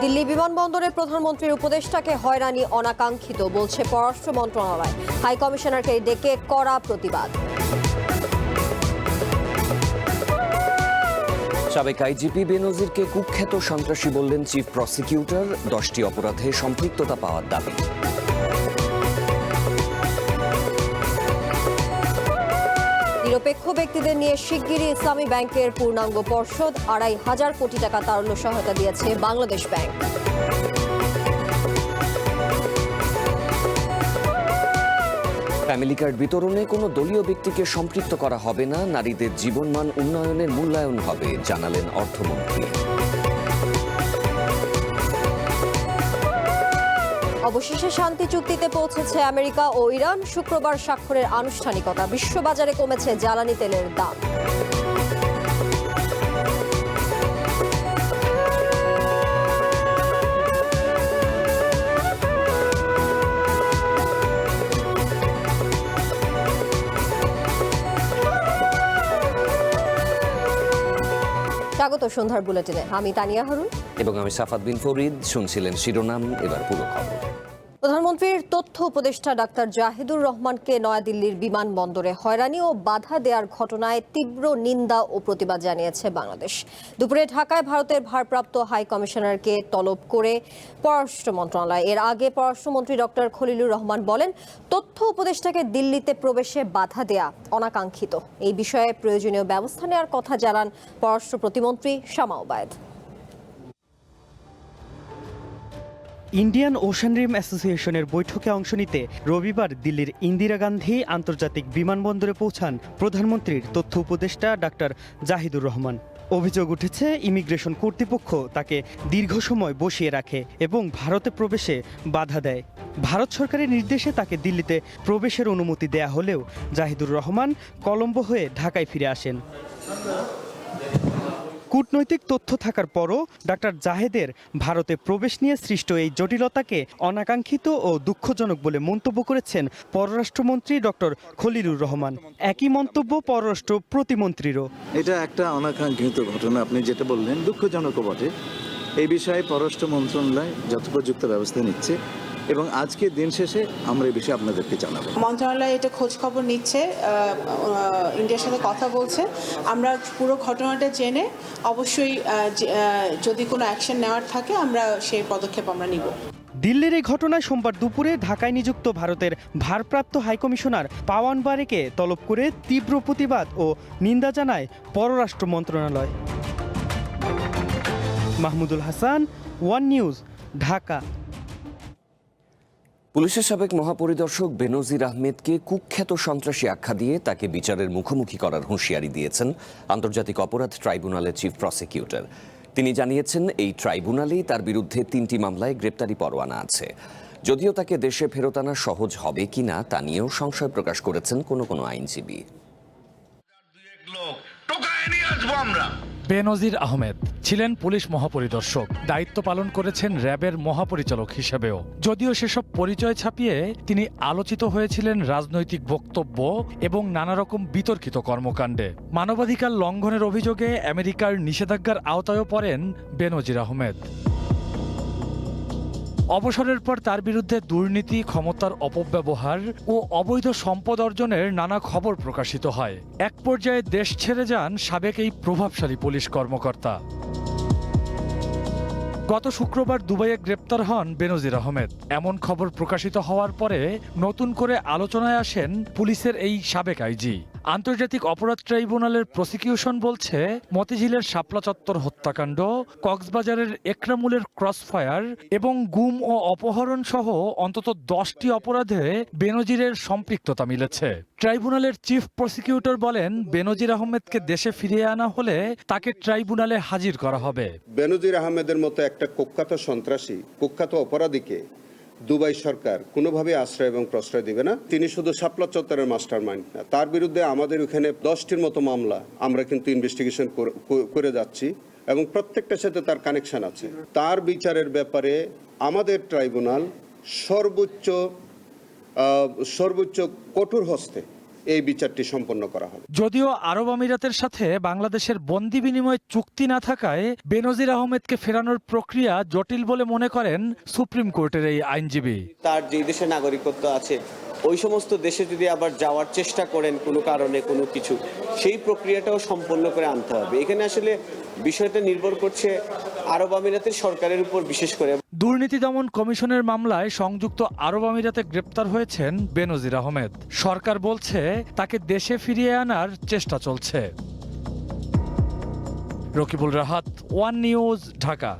দিল্লি বিমানবন্দরে প্রধানমন্ত্রীর উপদেষ্টাকে হয়রানি অনাকাঙ্ক্ষিত বলছে পররাষ্ট্র মন্ত্রণালয়। হাই কমিশনারকে ডেকে কড়া প্রতিবাদ। সাবেক আইজিপি বেনজিরকে কুখ্যাত সন্ত্রাসী বললেন চিফ প্রসিকিউটর। 10টি অপরাধে সম্পৃক্ততা পাওয়ার দাবি। নিরপেক্ষ ব্যক্তিদের নিয়ে শিগগিরই ইসলামী ব্যাংকের পূর্ণাঙ্গ পর্ষদ। 2,500 কোটি টাকা তারল্য সহায়তা দিয়েছে বাংলাদেশ ব্যাংক। ফ্যামিলি কার্ড বিতরণে কোনো দলীয় ব্যক্তিকে সম্পৃক্ত করা হবে না। নারীদের জীবনমান উন্নয়নের মূল্যায়ন হবে, জানালেন অর্থমন্ত্রী। অবশেষে শান্তি চুক্তিতে পৌঁছেছে আমেরিকা ও ইরান। শুক্রবার স্বাক্ষরের আনুষ্ঠানিকতা। বিশ্ববাজারে কমেছে জ্বালানি তেলের দাম। স্বাগত সন্ধ্যার বুলেটিনে। আমি তানিয়া হারুন এবং আমি সাফাত বিন ফরিদ। শুনছিলেন শিরোনাম, এবার পুরো খবর। প্রধানমন্ত্রীর তথ্য উপদেষ্টা ডাক্তার জাহিদুর রহমানকে নয়াদিল্লির বিমানবন্দরে হয়রানি ও বাধা দেওয়ার ঘটনায় তীব্র নিন্দা ও প্রতিবাদ জানিয়েছে বাংলাদেশ। দুপুরে ঢাকায় ভারতের ভারপ্রাপ্ত হাই কমিশনারকে তলব করে পররাষ্ট্র মন্ত্রণালয়। এর আগে পররাষ্ট্রমন্ত্রী ডক্টর খলিলুর রহমান বলেন, তথ্য উপদেষ্টাকে দিল্লিতে প্রবেশে বাধা দেয়া অনাকাঙ্ক্ষিত। এই বিষয়ে প্রয়োজনীয় ব্যবস্থা নেওয়ার কথা জানান পররাষ্ট্র প্রতিমন্ত্রী শামা ওবায়েদ। ইন্ডিয়ান ওশান রিম অ্যাসোসিয়েশনের বৈঠকে অংশ নিতে রবিবার দিল্লির ইন্দিরা গান্ধী আন্তর্জাতিক বিমানবন্দরে পৌঁছান প্রধানমন্ত্রীর তথ্য উপদেষ্টা ডাক্তার জাহিদুর রহমান। অভিযোগ উঠেছে, ইমিগ্রেশন কর্তৃপক্ষ তাকে দীর্ঘ সময় বসিয়ে রাখে এবং ভারতে প্রবেশে বাধা দেয়। ভারত সরকারের নির্দেশে তাকে দিল্লিতে প্রবেশের অনুমতি দেয়া হলেও জাহিদুর রহমান কলম্বো হয়ে ঢাকায় ফিরে আসেন। কূটনৈতিক তথ্য থাকার পরও ডাক্তার জাহেদের ভারতে প্রবেশ নিয়ে সৃষ্ট এই জটিলতাকে অনাকাঙ্ক্ষিত ও দুঃখজনক বলে মন্তব্য করেছেন পররাষ্ট্রমন্ত্রী ডক্টর খলিলুর রহমান। একই মন্তব্য পররাষ্ট্র প্রতিমন্ত্রীরও। এটা একটা অনাকাঙ্ক্ষিত ঘটনা, আপনি যেটা বললেন দুঃখজনকও বটে। এই বিষয়ে পররাষ্ট্র মন্ত্রণালয় যথোপযুক্ত ব্যবস্থা নিচ্ছে এবং আজকে দিন শেষে আমরা এই বিষয়ে আপনাদেরকে জানাবো। মন্ত্রণালয় এটা খোঁজ খবর নিচ্ছে, ইন্ডিয়ার সাথে কথা বলছে। আমরা পুরো ঘটনাটা জেনে অবশ্যই যদি কোনো অ্যাকশন নেওয়ার থাকে আমরা সেই পদক্ষেপ আমরা নিব। দিল্লির এই ঘটনায় সোমবার দুপুরে ঢাকায় নিযুক্ত ভারতের ভারপ্রাপ্ত হাইকমিশনার পাওয়ান বারেকে তলব করে তীব্র প্রতিবাদ ও নিন্দা জানায় পররাষ্ট্র মন্ত্রণালয়। Mahmudul Hasan, one News, Dhaka. পুলিশের সাবেক মহাপরিদর্শক বেনজির আহমেদকে কুখ্যাত সন্ত্রাসী আখ্যা দিয়ে তাকে বিচারের মুখোমুখি করার হুঁশিয়ারি দিয়েছেন আন্তর্জাতিক অপরাধ ট্রাইব্যুনালের চিফ প্রসিকিউটর। তিনি জানিয়েছেন, এই ট্রাইব্যুনালেই তার বিরুদ্ধে 3টি মামলায় গ্রেপ্তারি পরোয়ানা আছে। যদিও তাকে দেশে ফেরত আনা সহজ হবে কিনা তা নিয়েও সংশয় প্রকাশ করেছেন কোনো আইনজীবী। বেনজির আহমেদ ছিলেন পুলিশ মহাপরিদর্শক, দায়িত্ব পালন করেছেন র্যাবের মহাপরিচালক হিসেবেও। যদিও সেসব পরিচয় ছাপিয়ে তিনি আলোচিত হয়েছিলেন রাজনৈতিক বক্তব্য এবং নানা রকম বিতর্কিত কর্মকাণ্ডে। মানবাধিকার লঙ্ঘনের অভিযোগে আমেরিকার নিষেধাজ্ঞার আওতায়ও পড়েন বেনজির আহমেদ। অবসরের পর তার বিরুদ্ধে দুর্নীতি, ক্ষমতার অপব্যবহার ও অবৈধ সম্পদ অর্জনের নানা খবর প্রকাশিত হয়। এক পর্যায়ে দেশ ছেড়ে যান সাবেক এই প্রভাবশালী পুলিশ কর্মকর্তা। গত শুক্রবার দুবাইয়ে গ্রেপ্তার হন বেনজির আহমেদ। এমন খবর প্রকাশিত হওয়ার পরে নতুন করে আলোচনায় আসেন পুলিশের এই সাবেক আইজি। আন্তর্জাতিক অপরাধ ট্রাইব্যুনালের প্রসিকিউশন বলছে, মতিঝিলের শাপলা চত্বর হত্যাকাণ্ড, কক্সবাজারের একরামুলের ক্রসফায়ার এবং গুম ও অপহরণ সহ অন্তত 10টি অপরাধে বেনজিরের সম্পৃক্ততা মিলেছে। ট্রাইব্যুনালের চিফ প্রসিকিউটর বলেন, বেনজির আহমেদকে দেশে ফিরিয়ে আনা হলে তাকে ট্রাইব্যুনালে হাজির করা হবে। বেনজির আহমেদের মতো একটা কুখ্যাত সন্ত্রাসী, কুখ্যাত অপরাধীকে দুবাই সরকার কোনোভাবে আশ্রয় এবং প্রশ্রয় দিবে না। তিনি শুধু শাপলা চত্বরের মাস্টার মাইন্ড না, তার বিরুদ্ধে আমাদের ওখানে 10টির মতো মামলা আমরা কিন্তু ইনভেস্টিগেশন করে যাচ্ছি এবং প্রত্যেকটার সাথে তার কানেকশন আছে। তার বিচারের ব্যাপারে আমাদের ট্রাইব্যুনাল সর্বোচ্চ কঠোর হস্তে এই বিচারটি সম্পন্ন করা হবে। যদিও আরব আমিরাতের সাথে বাংলাদেশের বন্দি বিনিময় চুক্তি না থাকায় বেনজির আহমেদকে ফেরানোর প্রক্রিয়া জটিল বলে মনে করেন সুপ্রিম কোর্টের এই আইনজীবী। তার যে দেশে নাগরিকত্ব আছে ওই সমস্ত দেশে যদি আবার যাওয়ার চেষ্টা করেন কোনো কারণে কোনো কিছু, সেই প্রক্রিয়াটাও সম্পন্ন করে আনতে হবে। এখানে আসলে বিষয়টা নির্ভর করছে আরব আমিরাতের সরকারের উপর বিশেষ করে। দুর্নীতি দমন কমিশনের মামলায় সংযুক্ত আরব আমিরাতে গ্রেপ্তার হয়েছেন বেনজির আহমেদ। সরকার বলছে তাকে দেশে ফিরিয়ে আনার চেষ্টা চলছে। Rakibul Rahat, One News, Dhaka.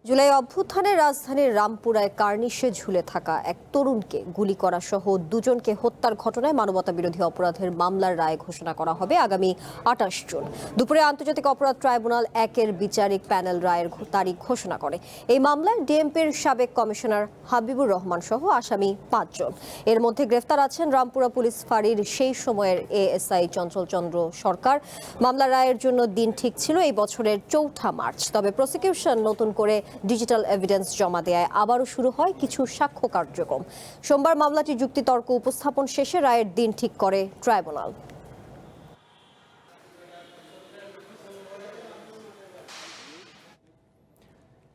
জুলাই অভ্যুত্থানের রাজধানীর রামপুরায় কার্নিশে ঝুলে থাকা এক তরুণকে গুলি করা সহ দুজনকে হত্যার ঘটনায় মানবতাবিরোধী অপরাধের মামলার রায় ঘোষণা করা হবে আগামী 28 জুন দুপুরে। আন্তর্জাতিক অপরাধ ট্রাইব্যুনাল 1-এর বিচারিক প্যানেল রায়ের তারিখ ঘোষণা করে। এই মামলায় ডিএমপির সাবেক কমিশনার হাবিবুর রহমান সহ আসামি 5 জন। এর মধ্যে গ্রেফতার আছেন রামপুরা পুলিশ ফাঁড়ির সেই সময়ের এএসআই চঞ্চল চন্দ্র সরকার। মামলার রায়ের জন্য দিন ঠিক ছিল এই বছরের 4 মার্চ। তবে প্রসিকিউশন নতুন করে ডিজিটাল এভিডেন্স জমা দেয় আবারও শুরু হয় কিছু সাক্ষ্য কার্যক্রম। সোমবার মামলাটি যুক্তিতর্ক উপস্থাপন শেষে রায়ের দিন ঠিক করে ট্রাইব্যুনাল।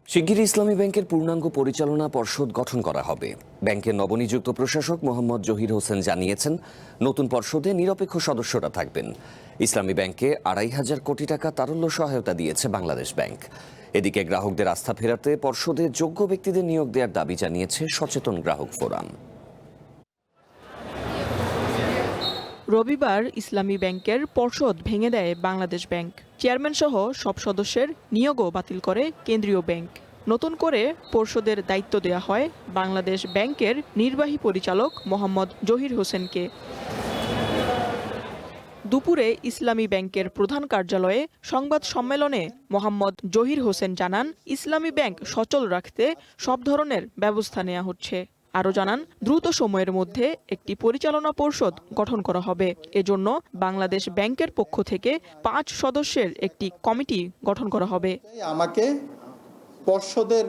শিগগিরই ইসলামী ব্যাংকের পূর্ণাঙ্গ পরিচালনা পর্ষদ গঠন করা হবে। ব্যাংকের নবনিযুক্ত প্রশাসক মোহাম্মদ জহির হোসেন জানিয়েছেন, নতুন পর্ষদে নিরপেক্ষ সদস্যরা থাকবেন। ইসলামী ব্যাংকে 2,500 কোটি টাকা তারল্য সহায়তা দিয়েছে বাংলাদেশ ব্যাংক। এদিকে গ্রাহকদের আস্থা ফেরাতে পর্ষদে যোগ্য ব্যক্তিদের নিয়োগ দেওয়ার দাবি জানিয়েছে সচেতন গ্রাহক ফোরাম। রবিবার ইসলামী ব্যাংকের পর্ষদ ভেঙে দেয় বাংলাদেশ ব্যাংক। চেয়ারম্যান সহ সব সদস্যের নিয়োগও বাতিল করে কেন্দ্রীয় ব্যাংক। নতুন করে পর্ষদের দায়িত্ব দেওয়া হয় বাংলাদেশ ব্যাংকের নির্বাহী পরিচালক মোহাম্মদ জহির হোসেনকে। দুপুরে ইসলামী ব্যাংকের প্রধান কার্যালয়ে সংবাদ সম্মেলনে মোহাম্মদ জহির হোসেন জানান, ইসলামী ব্যাংক সচল রাখতে সব ধরনের ব্যবস্থা নেওয়া হচ্ছে। আরও জানান, দ্রুত সময়ের মধ্যে একটি পরিচালনা পর্ষদ গঠন করা হবে। এজন্য বাংলাদেশ ব্যাংকের পক্ষ থেকে 5 সদস্যের একটি কমিটি গঠন করা হবে। আমাকে পর্ষদের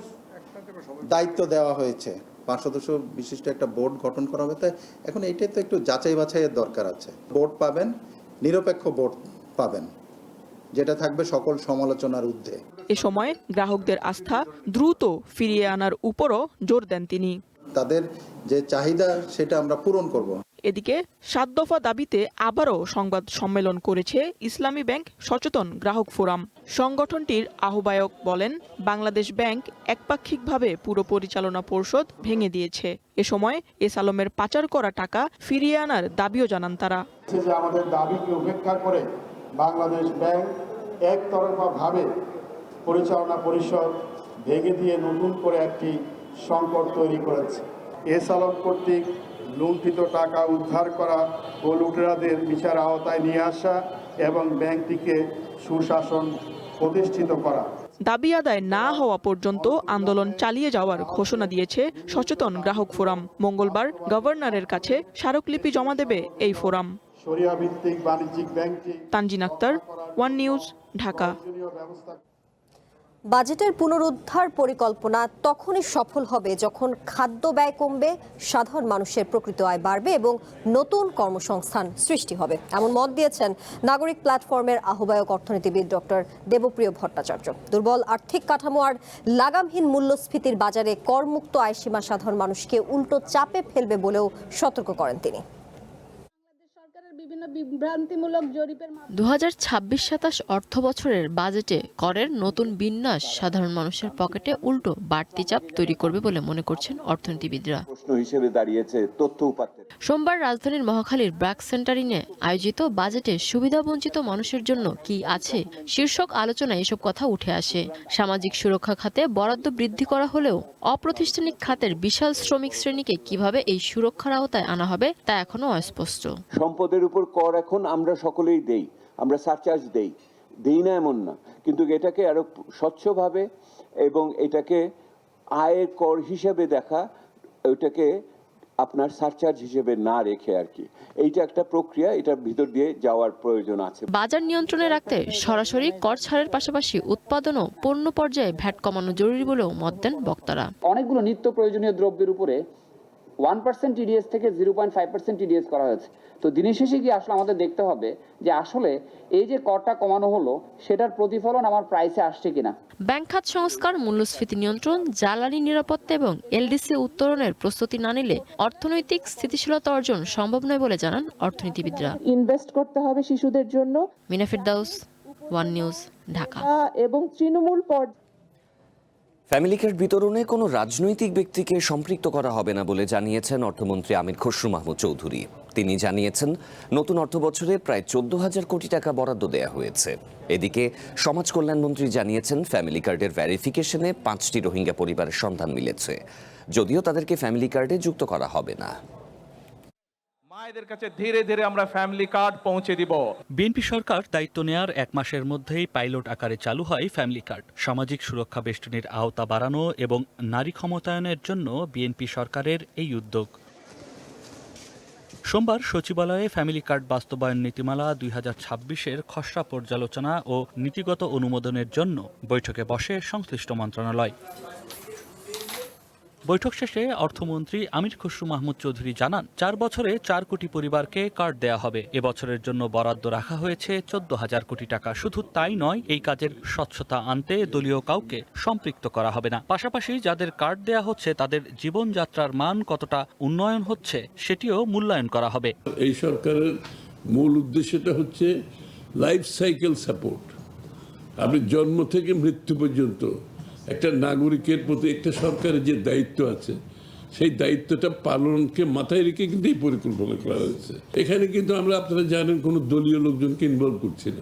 দায়িত্ব দেওয়া হয়েছে, 5 সদস্য বিশিষ্ট একটা বোর্ড গঠন করা হবে। তাই এখন এইটাই তো একটু যাচাই বাছাইয়ের দরকার আছে। বোর্ড পাবেন, নিরপেক্ষ বোর্ড পাবেন, যেটা থাকবে সকল সমালোচনার ঊর্ধ্বে। এ সময় গ্রাহকদের আস্থা দ্রুত ফিরিয়ে আনার উপরও জোর দেন তিনি। তাদের যে চাহিদা সেটা আমরা পূরণ করব। এদিকে 7 দফা দাবিতে আবারও সংবাদ সম্মেলন করেছে ইসলামী ব্যাংক সচেতন গ্রাহক ফোরাম। সংগঠনটির আহ্বায়ক বলেন, বাংলাদেশ ব্যাংক একপাক্ষিকভাবে পুরো পরিচালনা পর্ষদ ভেঙে দিয়েছে। এ সময় এস আলমের পাচার করা টাকা ফিরিয়ে আনার দাবিও জানান তারা। আমাদের দাবিকে উপেক্ষা করে বাংলাদেশ ব্যাংক একতরফাভাবে পরিচালনা পরিষদ ভেঙে দিয়ে নতুন করে একটি সংকট তৈরি করেছে। এস আলম কর্তৃক লুণ্ঠিত টাকা উদ্ধার করা ও লুটেরাদের বিচার আওতায় নিয়ে আসা এবং ব্যাংকটিকে সুশাসন প্রতিষ্ঠিত করা। দাবি আদায় না হওয়া পর্যন্ত আন্দোলন চালিয়ে যাওয়ার ঘোষণা দিয়েছে সচেতন গ্রাহক ফোরাম। মঙ্গলবার গভর্নরের কাছে স্মারকলিপি জমা দেবে এই ফোরাম। শরিয়া ভিত্তিক বাণিজ্যিক ব্যাংকটি। Tanjin Akter, One News, Dhaka. বাজেটের পুনরুদ্ধার পরিকল্পনা তখনই সফল হবে যখন খাদ্য ব্যয় কমবে, সাধারণ মানুষের প্রকৃত আয় বাড়বে এবং নতুন কর্মসংস্থান সৃষ্টি হবে, এমন মত দিয়েছেন নাগরিক প্ল্যাটফর্মের আহ্বায়ক অর্থনীতিবিদ ডক্টর দেবপ্রিয় ভট্টাচার্য। দুর্বল আর্থিক কাঠামো আর লাগামহীন মূল্যস্ফীতির বাজারে করমুক্ত আয়সীমা সাধারণ মানুষকে উল্টো চাপে ফেলবে বলেও সতর্ক করেন তিনি। 2026-27 অর্থ বছরের বাজেটে করের নতুন বিন্যাস সাধারণ মানুষের পকেটে উল্টো বাড়তি চাপ তৈরি করবে বলে মনে করছেন অর্থনীতিবিদরা। সোমবার রাজধানীর মহাখালীর ব্র্যাক সেন্টারিনে আয়োজিত বাজেটে সুবিধাবঞ্চিত মানুষের জন্য কি আছে শীর্ষক আলোচনায় এসব কথা উঠে আসে। সামাজিক সুরক্ষা খাতে বরাদ্দ বৃদ্ধি করা হলেও অপ্রাতিষ্ঠানিক খাতের বিশাল শ্রমিক শ্রেণীকে কিভাবে এই সুরক্ষার আওতায় আনা হবে তা এখনো অস্পষ্ট। সম্পদের উপর কর এখন আমরা সকলেই দেই, আমরা সারচার্জ দেই না এমন না, কিন্তু এটাকে আরো স্বচ্ছভাবে এবং এটাকে আয়ের কর হিসেবে দেখা, ওইটাকে আপনার সারচার্জ হিসেবে না রেখে আর কি, এইটা একটা প্রক্রিয়া, এটার ভিতর দিয়ে যাওয়ার প্রয়োজন আছে। বাজার নিয়ন্ত্রণে রাখতে সরাসরি কর ছাড়ের পাশাপাশি উৎপাদন ও পণ্য পর্যায়ে ভ্যাট কমানো জরুরি বলেও মত দেন বক্তারা। অনেকগুলো নিত্য প্রয়োজনীয় দ্রব্যের উপরে 1% টিডিএস থেকে 0.5% টিডিএস করা হয়েছে। তো দিনের শেষে গিয়ে আসলে আমাদের দেখতে হবে যে আসলে এই যে করটা কমানো হলো সেটার প্রতিফলন আমার প্রাইসে আসছে কিনা। ব্যাংক খাত সংস্কার, মূল্যস্ফীতি নিয়ন্ত্রণ, জ্বালানি নিরাপত্তা এবং এলডিসি উত্তরণের প্রস্তুতি না নিলে অর্থনৈতিক স্থিতিশীলতা অর্জন সম্ভব নয় বলে জানান অর্থনীতিবিদরা। ইনভেস্ট করতে হবে শিশুদের জন্য। মিনা ফেরদাউস, ওয়ান নিউজ, ঢাকা। এবং তৃণমূল ফ্যামিলি কার্ড বিতরণে কোনো রাজনৈতিক ব্যক্তিকে সম্পৃক্ত করা হবে না বলে জানিয়েছেন অর্থমন্ত্রী আমির খসরু মাহমুদ চৌধুরী। তিনি জানিয়েছেন, নতুন অর্থবছরে প্রায় 14,000 কোটি টাকা বরাদ্দ দেওয়া হয়েছে। এদিকে সমাজ কল্যাণমন্ত্রী জানিয়েছেন, ফ্যামিলি কার্ডের ভেরিফিকেশনে 5টি রোহিঙ্গা পরিবারের সন্ধান মিলেছে, যদিও তাদেরকে ফ্যামিলি কার্ডে যুক্ত করা হবে না। মায়েদের কাছে ধীরে ধীরে আমরা ফ্যামিলি কার্ড পৌঁছে দিব। বিএনপি সরকার দায়িত্ব নেয়ার 1 মাসের মধ্যেই পাইলট আকারে চালু হয় ফ্যামিলি কার্ড। সামাজিক সুরক্ষা বেষ্টনীর আওতা বাড়ানো এবং নারী ক্ষমতায়নের জন্য বিএনপি সরকারের এই উদ্যোগ। সোমবার সচিবালয়ে ফ্যামিলি কার্ড বাস্তবায়ন নীতিমালা 2026-এর খসড়া পর্যালোচনা ও নীতিগত অনুমোদনের জন্য বৈঠকে বসে সংশ্লিষ্ট মন্ত্রণালয়। বৈঠক শেষে অর্থমন্ত্রী আমির খসরু মাহমুদ চৌধুরী জানান, 4 বছরে 4 কোটি পরিবারকে কার্ড দেয়া হবে। এবছরের জন্য বরাদ্দ রাখা হয়েছে 14,000 কোটি টাকা। শুধু তাই নয়, এই কাজের স্বচ্ছতা আনতে দলীয় কাউকে সম্পৃক্ত করা হবে না। পাশাপাশি যাদের কার্ড দেয়া হচ্ছে তাদের জীবনযাত্রার মান কতটা উন্নয়ন হচ্ছে সেটিও মূল্যায়ন করা হবে। এই সরকারের মূল উদ্দেশ্যটা হচ্ছে লাইফ সাইকেল সাপোর্ট। আপনি জন্ম থেকে মৃত্যু পর্যন্ত একটা নাগরিকের প্রতি একটা সরকারের যে দায়িত্ব আছে, সেই দায়িত্বটা পালনকে মাথায় রেখে কিন্তু এই পরিকল্পনা করা হয়েছে। এখানে কিন্তু আমরা, আপনারা জানেন, কোনো দলীয় লোকজনকে ইনভলভ করছি না।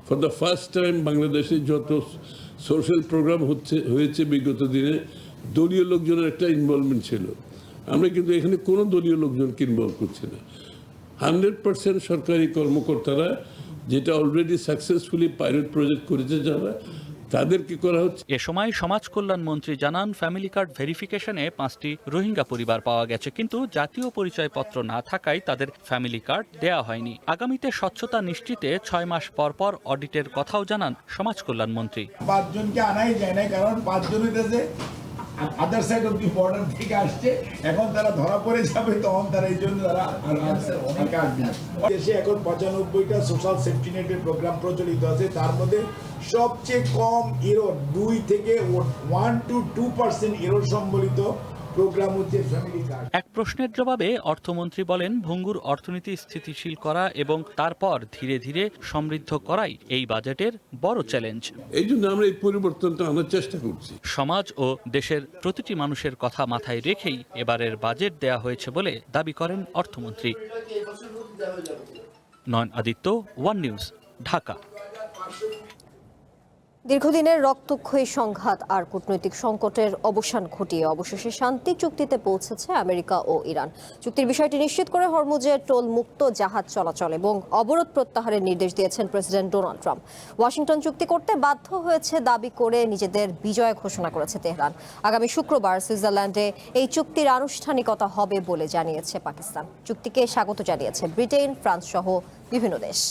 ফর দ্য ফার্স্ট টাইম বাংলাদেশে যত সোশ্যাল প্রোগ্রাম হয়েছে বিগত দিনে, দলীয় লোকজনের একটা ইনভলভমেন্ট ছিল। আমরা কিন্তু এখানে কোনো দলীয় লোকজনকে ইনভলভ করছি না। 100% সরকারি কর্মকর্তারা, যেটা অলরেডি সাকসেসফুলি পাইলট প্রজেক্ট করেছে যারা, তাদেরকে করা হচ্ছে। এ সময় সমাজ কল্যাণ মন্ত্রী জানান, ফ্যামিলি কার্ড ভেরিফিকেশনে 5টি রোহিঙ্গা পরিবার পাওয়া গেছে, কিন্তু জাতীয় পরিচয়পত্র না থাকায় তাদের ফ্যামিলি কার্ড দেয়া হয়নি। আগামীতে স্বচ্ছতা নিশ্চিতে 6 মাস পর পর অডিটের কথাও জানান সমাজ কল্যাণ মন্ত্রী। 5 জনকে আনাই যায় না, কারণ 5 জনই দেশে other side of the border থেকে আসছে। এখন তারা ধরা পড়ে যাবে, তখন তারা এই জন্য তারা দেশে এখন 95টা সোশ্যাল সেফটি নেটের প্রোগ্রাম প্রচলিত আছে। তার মধ্যে সবচেয়ে কম এরর 2 থেকে 1 to 2% এরর সম্বলিত প্রোগ্রাম হচ্ছে ফ্যামিলি কার্ড। এক প্রশ্নের জবাবে অর্থমন্ত্রী বলেন, ভঙ্গুর অর্থনীতি স্থিতিশীল করা এবং তারপর ধীরে ধীরে সমৃদ্ধ করাই এই বাজেটের বড় চ্যালেঞ্জ। এই জন্য আমরা এই পরিবর্তনটা আনার চেষ্টা করছি। সমাজ ও দেশের প্রতিটি মানুষের কথা মাথায় রেখেই এবারের বাজেট দেয়া হয়েছে বলে দাবি করেন অর্থমন্ত্রী। নয়ন আদিত্য, ওয়ান নিউজ, ঢাকা। দীর্ঘদিনের রক্তক্ষয়ী সংঘাত আর কূটনৈতিক সংকটের অবসান ঘটিয়ে অবশেষে শান্তি চুক্তিতে পৌঁছেছে আমেরিকা ও ইরান। চুক্তির বিষয়টি নিশ্চিত করে হরমুজে টোল মুক্ত জাহাজ চলাচল এবং অবরোধ প্রত্যাহারের নির্দেশ দিয়েছেন প্রেসিডেন্ট ডোনাল্ড ট্রাম্প। ওয়াশিংটন চুক্তি করতে বাধ্য হয়েছে দাবি করে নিজেদের বিজয় ঘোষণা করেছে তেহরান। আগামী শুক্রবার সুইজারল্যান্ডে এই চুক্তির আনুষ্ঠানিকতা হবে বলে জানিয়েছে পাকিস্তান। চুক্তিকে স্বাগত জানিয়েছে ব্রিটেন, ফ্রান্স সহ বিভিন্ন দেশ।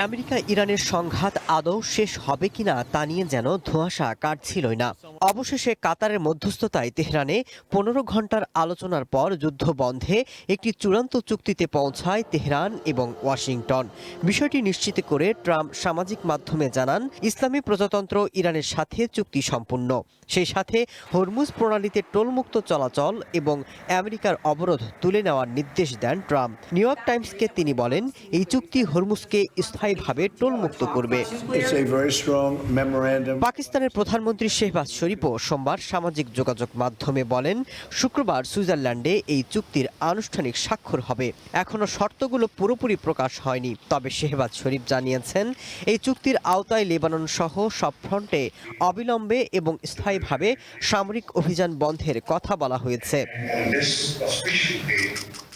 আমেরিকা ইরানের সংঘাত আদৌ শেষ হবে কিনা তা নিয়ে যেন ধোঁয়াশা কাটছিলই না। অবশেষে কাতারের মধ্যস্থতায় তেহরানে 15 ঘন্টার আলোচনার পর যুদ্ধ বন্ধে একটি চূড়ান্ত চুক্তিতে পৌঁছায় তেহরান এবং ওয়াশিংটন। বিষয়টি নিশ্চিত করে ট্রাম্প সামাজিক মাধ্যমে জানান, ইসলামী প্রজাতন্ত্র ইরানের সাথে চুক্তি সম্পূর্ণ। সেই সাথে হরমুজ প্রণালীতে টোলমুক্ত চলাচল এবং আমেরিকার অবরোধ তুলে নেওয়ার নির্দেশ দেন ট্রাম্প। নিউ ইয়র্ক টাইমসকে তিনি বলেন, এই চুক্তি হরমুজকে স্থায়ীভাবে টোলমুক্ত করবে। পাকিস্তানের প্রধানমন্ত্রী শেহবাজ শরীফও সোমবার সামাজিক যোগাযোগ মাধ্যমে বলেন, শুক্রবার সুইজারল্যান্ডে এই চুক্তির আনুষ্ঠানিক স্বাক্ষর হবে। এখনো শর্তগুলো পুরোপুরি প্রকাশ হয়নি, তবে শেহবাজ শরীফ জানিয়েছেন, এই চুক্তির আওতায় লেবানন সহ সব ফ্রন্টে অবিলম্বে এবং স্থায়ীভাবে সামরিক অভিযান বন্ধের কথা বলা হয়েছে।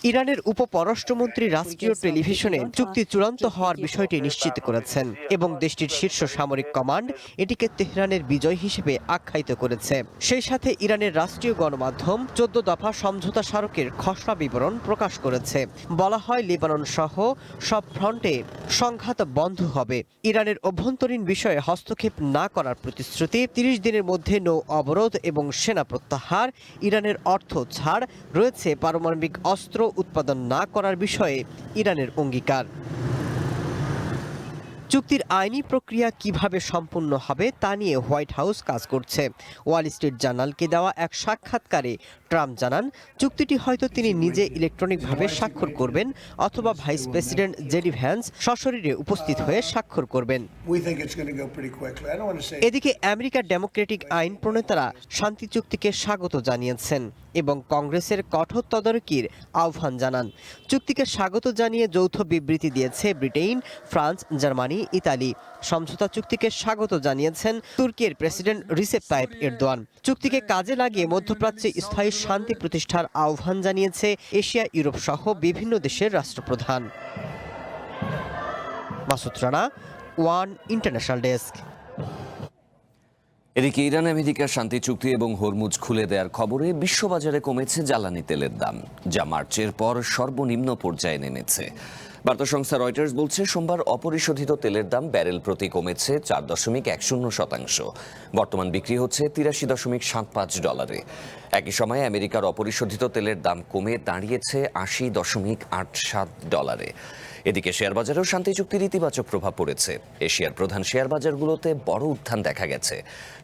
ইরানের উপপররাষ্ট্রমন্ত্রী রাষ্ট্রীয় টেলিভিশনে চুক্তি চূড়ান্ত হওয়ার বিষয়টি নিশ্চিত করেছেন এবং দেশটির শীর্ষ সামরিক কমান্ড এটিকে তেহরানের বিজয় হিসেবে আখ্যায়িত করেছে। সেই সাথে ইরানের রাষ্ট্রীয় গণমাধ্যম 14 দফা সমঝোতা স্মারকের খসড়া বিবরণ প্রকাশ করেছে। বলা হয় লেবানন সহ সব ফ্রন্টে সংঘাত বন্ধ হবে। ইরানের অভ্যন্তরীণ বিষয়ে হস্তক্ষেপ না করার প্রতিশ্রুতি, 30 দিনের মধ্যে নৌ অবরোধ এবং সেনা প্রত্যাহার, ইরানের অর্থ ছাড় রয়েছে পারমাণবিক অস্ত্র উৎপাদন না করার বিষয়ে ইরানের অঙ্গীকার। চুক্তির আইনি প্রক্রিয়া কিভাবে সম্পূর্ণ হবে তা নিয়ে হোয়াইট হাউস কাজ করছে। ওয়াল স্ট্রিট জার্নালকে দেওয়া এক সাক্ষাৎকারে ট্রাম্প জানান, চুক্তিটি হয়তো তিনি নিজে ইলেকট্রনিকভাবে স্বাক্ষর করবেন অথবা ভাইস প্রেসিডেন্ট জেডি ভ্যান্স সশরীরে উপস্থিত হয়ে স্বাক্ষর করবেন। এদিকে আমেরিকার ডেমোক্রেটিক আইন প্রণেতারা শান্তি চুক্তিকে স্বাগত জানিয়েছেন এবং কংগ্রেসের কঠোর তদারকির আহ্বান জানান। চুক্তিকে স্বাগত জানিয়ে যৌথ বিবৃতি দিয়েছে ব্রিটেন, ফ্রান্স, জার্মানি, ইতালি। সমঝোতা চুক্তিকে স্বাগত জানিয়েছেন তুর্কির প্রেসিডেন্ট রিসেপ তাইপ এরদোয়ান। চুক্তিকে কাজে লাগিয়ে মধ্যপ্রাচ্যে স্থায়ী শান্তি প্রতিষ্ঠার আহ্বান জানিয়েছে এশিয়া, ইউরোপ সহ বিভিন্ন দেশের রাষ্ট্রপ্রধান। Masud Rana, one international desk. এদিকে ইরান আমেরিকার শান্তি চুক্তি এবং হরমুজ খুলে দেওয়ার খবরে বিশ্ববাজারে কমেছে জ্বালানি তেলের দাম, যা মার্চের পর সর্বনিম্ন পর্যায়ে নেমেছে। বার্তা সংস্থা রয়টার্স বলছে, সোমবার অপরিশোধিত তেলের দাম ব্যারেল প্রতি কমেছে 4.10%। বর্তমান বিক্রি হচ্ছে $83.75। একই সময়ে আমেরিকার অপরিশোধিত তেলের দাম কমে দাঁড়িয়েছে $80.87। এদিকে শেয়ার বাজারেও শান্তি চুক্তির ইতিবাচক প্রভাব পড়েছে। এশিয়ার প্রধান শেয়ার বাজারগুলোতে বড় উত্থান দেখা গেছে।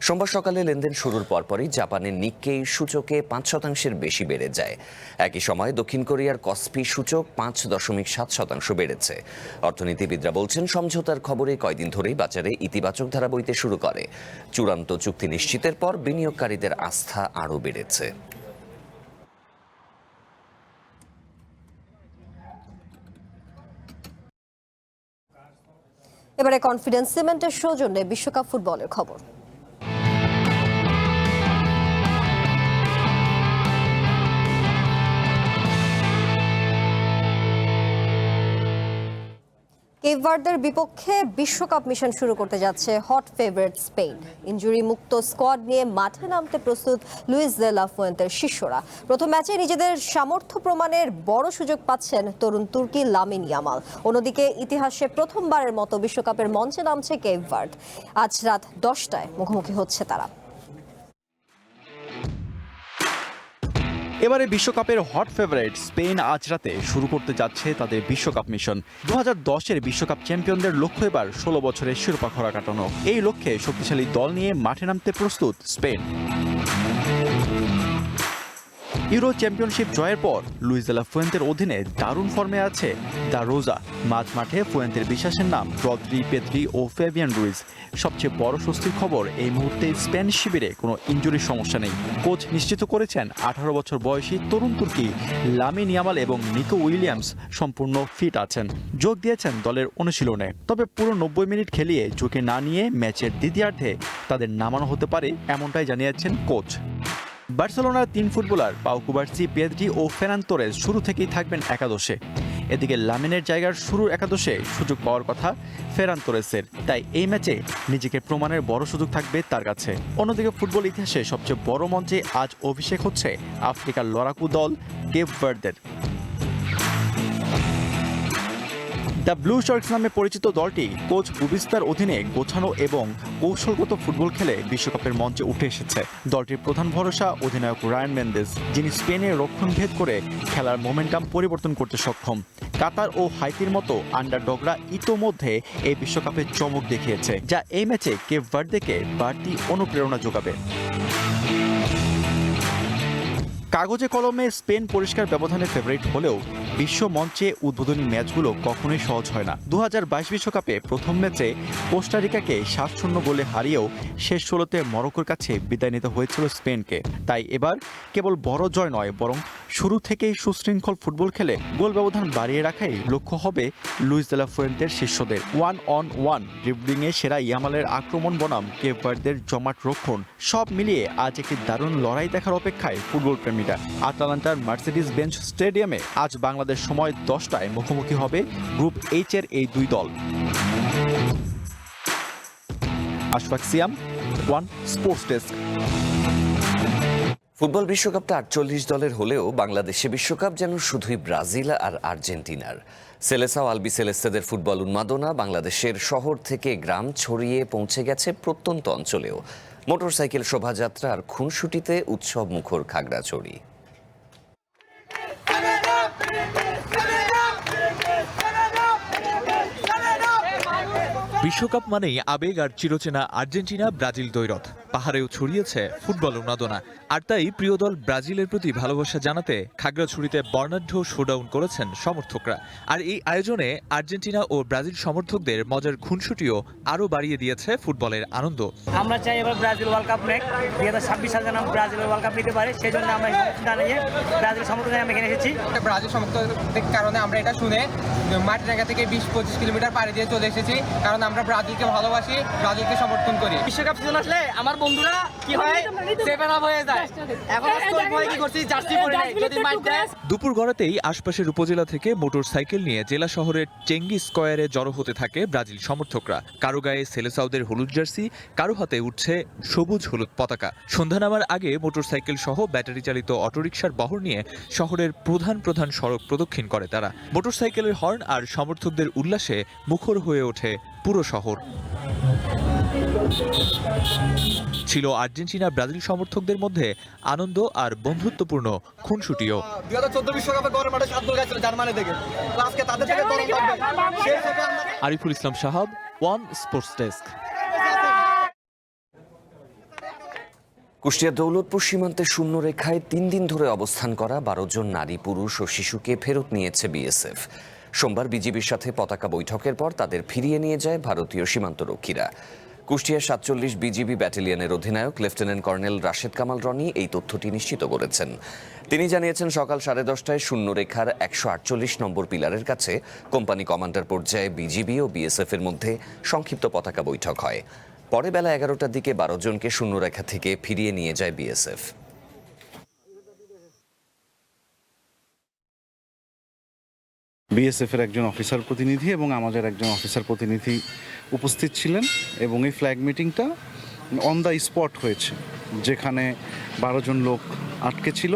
সোমবার সকালে লেনদেন শুরুর পরপরই জাপানের নিক্কেই সূচকে 5% বেশি বেড়ে যায়। একই সময়ে দক্ষিণ কোরিয়ার কসপি সূচক 5.7% বেড়েছে। অর্থনীতিবিদরা বলছেন, সমঝোতার খবরে কয়দিন ধরেই বাজারে ইতিবাচক ধারা বইতে শুরু করে। চূড়ান্ত চুক্তি নিশ্চিতের পর বিনিয়োগকারীদের আস্থা আরও বেড়েছে। এবারে কনফিডেন্স সিমেন্টের সৌজন্যে বিশ্বকাপ ফুটবলের খবর। কেপ ভার্দের বিপক্ষে বিশ্বকাপ মিশন শুরু করতে যাচ্ছে হট ফেভারিট স্পেন। ইনজুরি মুক্ত স্কোয়াড নিয়ে মাঠে নামতে প্রস্তুত লুইস দে লা ফুয়েন্তের শিষ্যরা। প্রথম ম্যাচে নিজেদের সামর্থ্য প্রমাণের বড় সুযোগ পাচ্ছেন তরুণ তুর্কি লামিন ইয়ামাল। অন্যদিকে ইতিহাসে প্রথমবারের মতো বিশ্বকাপের মঞ্চে নামছে কেপ ভার্দ। আজ রাত 10টায় মুখোমুখি হচ্ছে তারা। এবারে বিশ্বকাপের হট ফেভারিট স্পেন আজ রাতে শুরু করতে যাচ্ছে তাদের বিশ্বকাপ মিশন। 2010-এর বিশ্বকাপ চ্যাম্পিয়নদের লক্ষ্য এবার 16 বছরের শিরোপা খরা কাটানো। এই লক্ষ্যে শক্তিশালী দল নিয়ে মাঠে নামতে প্রস্তুত স্পেন। ইউরো চ্যাম্পিয়নশিপ জয়ের পর লুইস দে লা ফুয়েন্তের অধীনে দারুণ ফর্মে আছে দা রোজা। মাঝ মাঠে ফুয়েন্তের বিশ্বাসের নাম রদ্রি, পেদ্রি ও ফেবিয়ান রুইজ। সবচেয়ে বড় স্বস্তির খবর, এই মুহূর্তে স্প্যানিশ শিবিরে কোনো ইনজুরির সমস্যা নেই। কোচ নিশ্চিত করেছেন 18 বছর বয়সী তরুণ তুর্কি লামিন ইয়ামাল এবং নিকো উইলিয়ামস সম্পূর্ণ ফিট আছেন, যোগ দিয়েছেন দলের অনুশীলনে। তবে পুরো 90 মিনিট খেলিয়ে ঝুঁকি না নিয়ে ম্যাচের দ্বিতীয়ার্ধে তাদের নামানো হতে পারে, এমনটাই জানিয়েছেন কোচ। বার্সেলোনার 3 ফুটবলার পাউ কুবার্সি, পেদ্রি ও ফেরান তোরেস শুরু থেকেই থাকবেন একাদশে। এদিকে লামিনের জায়গার শুরুর একাদশে সুযোগ পাওয়ার কথা ফেরান তোরেসের, তাই এই ম্যাচে নিজেকে প্রমাণের বড় সুযোগ থাকবে তার কাছে। অন্যদিকে ফুটবল ইতিহাসে সবচেয়ে বড় মঞ্চে আজ অভিষেক হচ্ছে আফ্রিকার লড়াকু দল কেপ ভার্দের। দ্য ব্লু শার্কস নামে পরিচিত দলটি কোচ বুবিস্তার অধীনে গোছানো এবং কৌশলগত ফুটবল খেলে বিশ্বকাপের মঞ্চে উঠে এসেছে। দলটির প্রধান ভরসা অধিনায়ক রায়ান মেন্দেস, যিনি স্পেনের রক্ষণভেদ করে খেলার মোমেন্টাম পরিবর্তন করতে সক্ষম। কাতার ও হাইতির মতো আন্ডারডগরা ইতোমধ্যে এই বিশ্বকাপে চমক দেখিয়েছে, যা এই ম্যাচে কেপ ভার্দেকে বাড়তি অনুপ্রেরণা যোগাবে। কাগজে কলমে স্পেন পরিষ্কার ব্যবধানে ফেভারিট হলেও বিশ্ব মঞ্চে উদ্বোধনী ম্যাচগুলো কখনোই সহজ হয় না। 2022 বিশ্বকাপে প্রথম ম্যাচে কোস্টারিকাকে 7-0 গোলে হারিয়েও শেষ 16তে মরক্কোর কাছে বিদায় নিতে হয়েছিল স্পেনকে। তাই এবার কেবল বড় জয় নয়, বরং শুরু থেকেই সুশৃঙ্খল ফুটবল খেলে গোল ব্যবধান বাড়িয়ে রাখাই লক্ষ্য হবে লুইস দে লা ফুয়েন্তের শিষ্যদের। 1-on-1 ড্রিবলিংয়ে সেরা ইয়ামালের আক্রমণ বনাম কেপ ভার্দের জমাট রক্ষণ, সব মিলিয়ে আজ একটি দারুণ লড়াই দেখার অপেক্ষায় ফুটবল প্রেমী। কর্মীরা। আটালান্টার মার্সিডিজ বেঞ্চ স্টেডিয়ামে আজ বাংলাদেশ সময় 10টায় মুখোমুখি হবে গ্রুপ এইচ এর এই দুই দল। আশফাক সিয়াম, ওয়ান স্পোর্টস ডেস্ক। ফুটবল বিশ্বকাপটা 48 দলের হলেও বাংলাদেশে বিশ্বকাপ যেন শুধুই ব্রাজিল আর আর্জেন্টিনার। সেলেসাও আলবিসেলেস্তেদের ফুটবল উন্মাদনা বাংলাদেশের শহর থেকে গ্রাম ছড়িয়ে পৌঁছে গেছে প্রত্যন্ত অঞ্চলেও। মোটরসাইকেল শোভাযাত্রা আর খুনসুটিতে উৎসব মুখর খাগড়াছড়ি। বিশ্বকাপ মানেই আবেগ আর চিরচেনা আর্জেন্টিনা ব্রাজিল দ্বৈরথ। পাহাড়েও ছড়িয়েছে ফুটবল উন্মাদনা। আর তাই প্রিয় দল ব্রাজিলের প্রতি ভালোবাসা জানাতে খাগড়াছড়িতে বর্ণাঢ্য শোডাউন করেছেন সমর্থকরা। আর এই আয়োজনে আর্জেন্টিনা ও ব্রাজিল সমর্থকদের মজার খুনসুটিও আরও বাড়িয়ে দিয়েছে ফুটবলের আনন্দ। আমরা চাই এবার ব্রাজিল ওয়ার্ল্ড কাপ নেক, 2026 সালে যেন ব্রাজিল ওয়ার্ল্ড কাপ নিতে পারে, সেই জন্য আমরা জানিয়ে ব্রাজিল সমর্থকদের আমরা এখানে এসেছি। ব্রাজিল সমর্থকদের কারণে আমরা এটা শুনে মাটির জায়গা থেকে 20-25 কিলোমিটার পাড়ি দিয়ে চলে এসেছি, কারণ আমরা ব্রাজিলকে ভালোবাসি, ব্রাজিলকে সমর্থন করি। বিশ্বকাপ সিজন আসলে আমার বন্ধুরা কি হয়, সেভেন আপ হয়ে যায়। এখন কি করছি, জার্সি পরে নাই, যদি মাইট দেয়। দুপুর গড়াতেই আশপাশের উপজেলা থেকে মোটরসাইকেল নিয়ে জেলা শহরের টেঙ্গি স্কয়ারে জড়ো হতে থাকে ব্রাজিল সমর্থকরা। কারো গায়ে সেলেসাওদের হলুদ জার্সি, কারো হাতে উঠছে সবুজ হলুদ পতাকা। সন্ধ্যা নামার আগে মোটরসাইকেল সহ ব্যাটারি চালিত অটোরিকশার বহর নিয়ে শহরের প্রধান প্রধান সড়ক প্রদক্ষিণ করে তারা। মোটরসাইকেলের হর্ন আর সমর্থকদের উল্লাসে মুখর হয়ে ওঠে পুরো শহর। ছিল আর্জেন্টিনা ব্রাজিল সমর্থকদের মধ্যে আনন্দ আর বন্ধুত্বপূর্ণ খুনসুটিও। 2014 বিশ্বকাপে গড়ের মাঠে 7 গোল গেছিল জার্মানি থেকে, আজকে তাদের থেকে গরম থাকবে। Ariful Islam Sahab, One Sports Desk. Kushtia Daulatpur সীমান্তে শূন্য রেখায় 3 দিন ধরে অবস্থান করা 12 জন নারী, পুরুষ ও শিশুকে ফেরত নিয়েছে বিএসএফ। সোমবার বিজিবির সাথে পতাকা বৈঠকের পর তাদের ফিরিয়ে নিয়ে যায় ভারতীয় সীমান্তরক্ষীরা। কুষ্টিয়া 47 বিজিবি ব্যাটালিয়নের অধিনায়ক লেফটেন্যান্ট কর্নেল রাশেদ কামাল রনি এই তথ্যটি নিশ্চিত করেছেন। তিনি জানিয়েছেন, সকাল 10:30টায় শূন্য রেখার 148 নম্বর পিলারের কাছে কোম্পানি কমান্ডার পর্যায়ে বিজিবি ও বিএসএফ এর মধ্যে সংক্ষিপ্ত পতাকা বৈঠক হয়। পরে বেলা 11টার দিকে 12 জনকে শূন্য রেখা থেকে ফিরিয়ে নিয়ে যায় বিএসএফ। বিএসএফ এর একজন অফিসার প্রতিনিধি এবং আমাদের একজন অফিসার প্রতিনিধি উপস্থিত ছিলেন এবং এই ফ্ল্যাগ মিটিংটা অন দ্য স্পট হয়েছে। যেখানে 12 জন লোক আটকে ছিল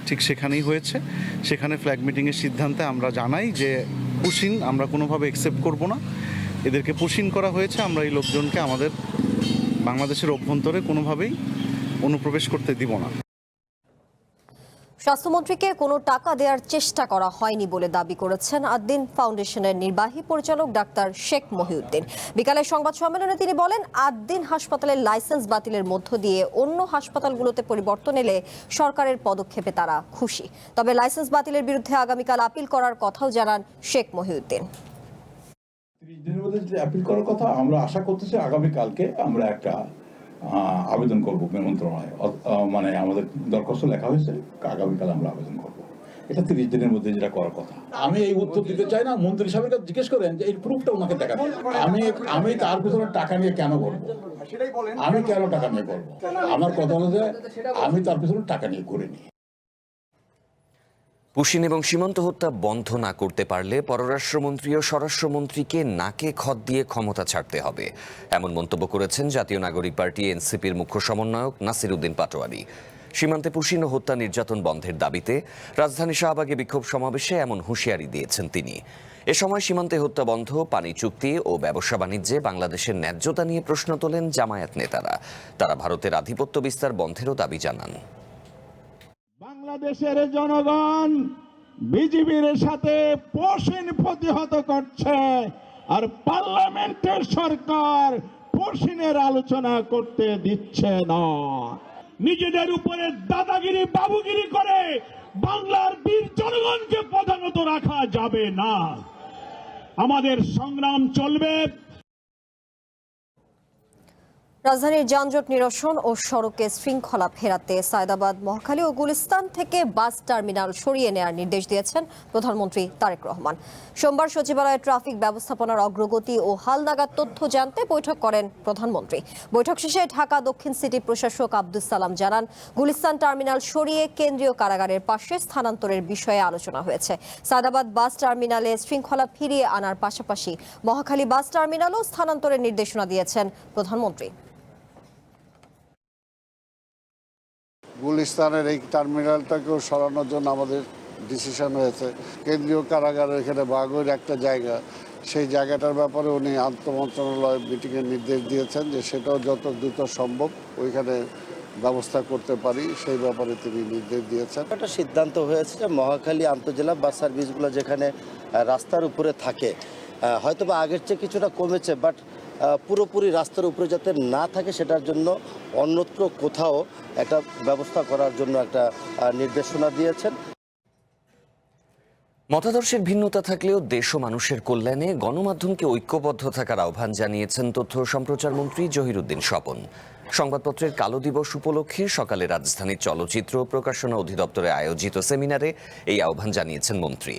ঠিক সেখানেই হয়েছে। সেখানে ফ্ল্যাগ মিটিংয়ের সিদ্ধান্তে আমরা জানাই যে পুশিং আমরা কোনোভাবে অ্যাকসেপ্ট করব না। এদেরকে পুশিং করা হয়েছে। আমরা এই লোকজনকে আমাদের বাংলাদেশের অভ্যন্তরে কোনোভাবেই অনুপ্রবেশ করতে দিব না। স্বাস্থ্যমন্ত্রীকে কোনো টাকা দেওয়ার চেষ্টা করা হয়নি বলে দাবি করেছেন আদ্দিন ফাউন্ডেশনের নির্বাহী পরিচালক ডাক্তার শেখ মহিউদ্দিন। বিকালে সংবাদ সম্মেলনে তিনি বলেন, আদ্দিন হাসপাতালের লাইসেন্স বাতিলের মধ্য দিয়ে অন্য হাসপাতালগুলোতে পরিবর্তন এলে সরকারের পদক্ষেপে তারা খুশি। তবে লাইসেন্স বাতিলের বিরুদ্ধে আগামীকাল আপিল করার কথাও জানান শেখ মহিউদ্দিন। 30 দিনের মধ্যে যে আপিল করার কথা, আমরা আশা করতেছি আগামীকালকে আমরা একটা আবেদন করব মন্ত্রণালয়ে, মানে আমাদের দরখাস্ত লেখা হয়েছে, আগামীকাল আমরা আবেদন করব। এটা 30 দিনের মধ্যে যেটা করার কথা। আমি এই উত্তর দিতে চাই না। মন্ত্রী সাহেবের কাছে জিজ্ঞেস করেন যে এই প্রুফটা ওনাকে দেখাতে। আমি তার পিছনে টাকা নিয়ে কেন করবো? আমি কেন টাকা নিয়ে করবো? আমার কথা হলো যে আমি তার পিছনে টাকা নিয়ে করিনি। পুশিন এবং সীমান্ত হত্যা বন্ধ না করতে পারলে পররাষ্ট্রমন্ত্রী ও স্বরাষ্ট্রমন্ত্রীকে নাকে খত দিয়ে ক্ষমতা ছাড়তে হবে, এমন মন্তব্য করেছেন জাতীয় নাগরিক পার্টি এনসিপির মুখ্য সমন্বয়ক নাসির উদ্দিন পাটোয়ারি। সীমান্তে পুশিন ও হত্যা নির্যাতন বন্ধের দাবিতে রাজধানী শাহবাগে বিক্ষোভ সমাবেশে এমন হুঁশিয়ারি দিয়েছেন তিনি। এ সময় সীমান্তে হত্যা বন্ধ, পানি চুক্তি ও ব্যবসা বাণিজ্যে বাংলাদেশের ন্যায্যতা নিয়ে প্রশ্ন তোলেন জামায়াত নেতারা। তারা ভারতের আধিপত্য বিস্তার বন্ধেরও দাবি জানান। বাংলাদেশের জনগণ বিজিবির সাথে পুশিন প্রতিহত করছে, আর পার্লামেন্টের সরকার পুশিনের আলোচনা করতে দিচ্ছে না। নিজেদের উপরে দাদাগিরি বাবুগিরি করে বাংলার বীর জনগণকে প্রধানত রাখা যাবে না। আমাদের সংগ্রাম চলবে। রাজধানীর যানজট নিরসন ও সড়কে শৃঙ্খলা ফেরাতে সায়দাবাদ, মহাখালী ও গুলিস্তান থেকে বাস টার্মিনাল সরিয়ে নেওয়ার নির্দেশ দিয়েছেন প্রধানমন্ত্রী তারেক রহমান। সোমবার সচিবালয়ে ট্রাফিক ব্যবস্থাপনার অগ্রগতি ও হালনাগাদ তথ্য জানতে বৈঠক করেন প্রধানমন্ত্রী। বৈঠক শেষে ঢাকা দক্ষিণ সিটি প্রশাসক আব্দুস সালাম জানান, গুলিস্তান টার্মিনাল সরিয়ে কেন্দ্রীয় কারাগারের পাশে স্থানান্তরের বিষয়ে আলোচনা হয়েছে। সায়দাবাদ বাস টার্মিনালে শৃঙ্খলা ফিরিয়ে আনার পাশাপাশি মহাখালী বাস টার্মিনালও স্থানান্তরের নির্দেশনা দিয়েছেন প্রধানমন্ত্রী। গুলিস্তানের এই টার্মিনালটাকেও সরানোর জন্য আমাদের ডিসিশন হয়েছে। কেন্দ্রীয় কারাগারের এখানে বাগৈর একটা জায়গা, সেই জায়গাটার ব্যাপারে উনি আন্তঃমন্ত্রণালয় মিটিংয়ের নির্দেশ দিয়েছেন যে সেটাও যত দ্রুত সম্ভব ওইখানে ব্যবস্থা করতে পারি, সেই ব্যাপারে তিনি নির্দেশ দিয়েছেন। একটা সিদ্ধান্ত হয়েছে যে মহাখালী আন্তজেলা বাস সার্ভিসগুলো যেখানে রাস্তার উপরে থাকে, হয়তো বা আগের চেয়ে কিছুটা কমেছে, বাট পুরোপুরি রাস্তার উপরে যাতে না থাকে সেটার জন্য অন্যত্র কোথাও একটা ব্যবস্থা করার জন্য একটা নির্দেশনা দিয়েছেন। মতাদর্শের ভিন্নতা থাকলেও দেশ ও মানুষের কল্যাণে গণমাধ্যমকে ঐক্যবদ্ধ থাকার আহ্বান জানিয়েছেন তথ্য ও সম্প্রচার মন্ত্রী জহিরুদ্দিন স্বপন। সংবাদপত্রের কালো দিবস উপলক্ষে সকালে রাজধানীর চলচ্চিত্র প্রকাশনা অধিদপ্তরে আয়োজিত সেমিনারে এই আহ্বান জানিয়েছেন মন্ত্রী।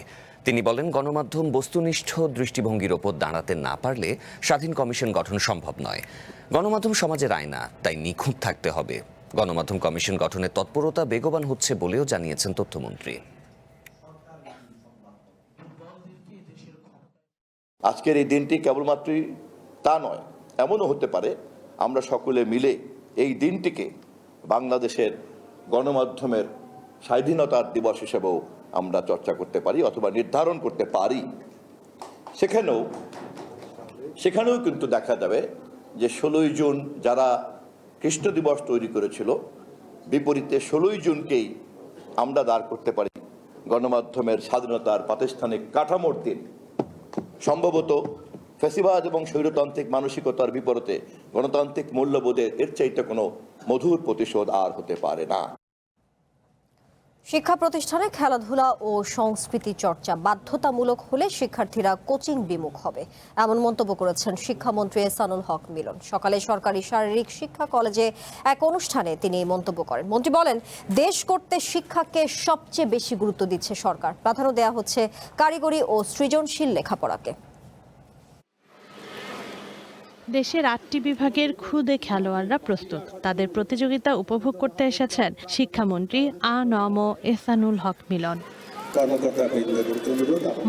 তিনি বলেন, গণমাধ্যম বস্তুনিষ্ঠ দৃষ্টিভঙ্গির ওপর দাঁড়াতে না পারলে স্বাধীন কমিশন গঠন সম্ভব নয়। গণমাধ্যম সমাজের আয়না, তাই নিখুঁত থাকতে হবে। গণমাধ্যম কমিশন গঠনের তৎপরতা বেগবান হচ্ছে বলেও জানিয়েছেন তথ্যমন্ত্রী। আজকের এই দিনটি কেবলমাত্রই তা নয়, এমনও হতে পারে আমরা সকলে মিলে এই দিনটিকে বাংলাদেশের গণমাধ্যমের স্বাধীনতার দিবস হিসেবেও আমরা চর্চা করতে পারি অথবা নির্ধারণ করতে পারি। সেখানেও কিন্তু দেখা যাবে যে 16ই জুন যারা কৃষ্ণ দিবস তৈরি করেছিল, বিপরীতে 16ই জুনকেই আমরা দাঁড় করতে পারি গণমাধ্যমের স্বাধীনতার প্রাতিষ্ঠানিক কাঠামোর দিন। সম্ভবত ফ্যাসিবাদ এবং স্বৈরতান্ত্রিক মানসিকতার বিপরীতে গণতান্ত্রিক মূল্যবোধের এর চাইতে কোনো মধুর প্রতিশোধ আর হতে পারে না। শিক্ষা প্রতিষ্ঠানে খেলাধুলা ও সংস্কৃতি চর্চা বাধ্যতামূলক হলে শিক্ষার্থীরা কোচিং বিমুখ হবে, এমন মন্তব্য করেছেন শিক্ষামন্ত্রী এহসানুল হক মিলন। সকালে সরকারি শারীরিক শিক্ষা কলেজে এক অনুষ্ঠানে তিনি এই মন্তব্য করেন। মন্ত্রী বলেন, দেশ গড়তে শিক্ষাকে সবচেয়ে বেশি গুরুত্ব দিচ্ছে সরকার। প্রাধান্য দেওয়া হচ্ছে কারিগরি ও সৃজনশীল লেখাপড়াকে। দেশের 8টি বিভাগের ক্ষুদে খেলোয়াড়রা প্রস্তুত। তাদের প্রতিযোগিতা উপভোগ করতে এসেছেন শিক্ষামন্ত্রী আ.ন.ম এহসানুল হক মিলন।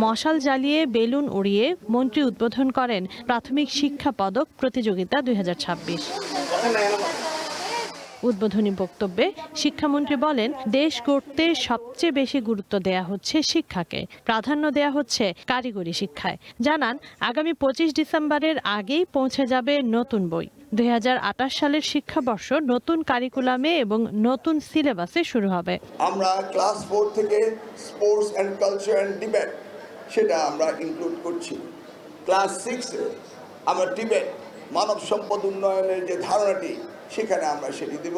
মশাল জ্বালিয়ে বেলুন উড়িয়ে মন্ত্রী উদ্বোধন করেন প্রাথমিক শিক্ষা পদক প্রতিযোগিতা 2026। উদ্বোধনী বক্তব্যে শিক্ষামন্ত্রী বলেন, দেশ গড়তে সবচেয়ে বেশি গুরুত্ব দেয়া হচ্ছে শিক্ষাকে, প্রাধান্য দেয়া হচ্ছে কারিগরি শিক্ষায়। জানান, আগামী 25 ডিসেম্বরের আগেই পৌঁছে যাবে নতুন বই। 2028 সালের শিক্ষাবর্ষ নতুন কারিকুলামে এবং নতুন সিলেবাসে শুরু হবে। আমরা ক্লাস 4 থেকে sports and culture and debate সেটা আমরা ইনক্লুড করছি। ক্লাস 6-এ আমরা ডিবেট, মানব সম্পদ উন্নয়নের যে ধারণাটি, সেখানে আমরা সেটি দিব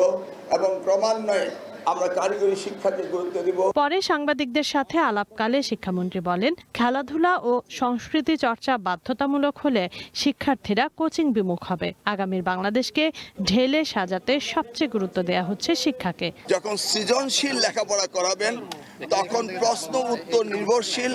এবং ক্রমান্বয়ে আমরা কারিগরি শিক্ষাকে গুরুত্ব দিব। পরে সাংবাদিকদের সাথে আলাপকালে শিক্ষামন্ত্রী বলেন, খেলাধুলা ও সংস্কৃতি চর্চা বাধ্যতামূলক হলে শিক্ষার্থীরা কোচিং বিমুখ হবে। আগামীর বাংলাদেশকে ঢেলে সাজাতে সবচেয়ে গুরুত্ব দেয়া হচ্ছে শিক্ষাকে। যখন সৃজনশীল লেখাপড়া করাবেন তখন প্রশ্ন উত্তর নির্ভরশীল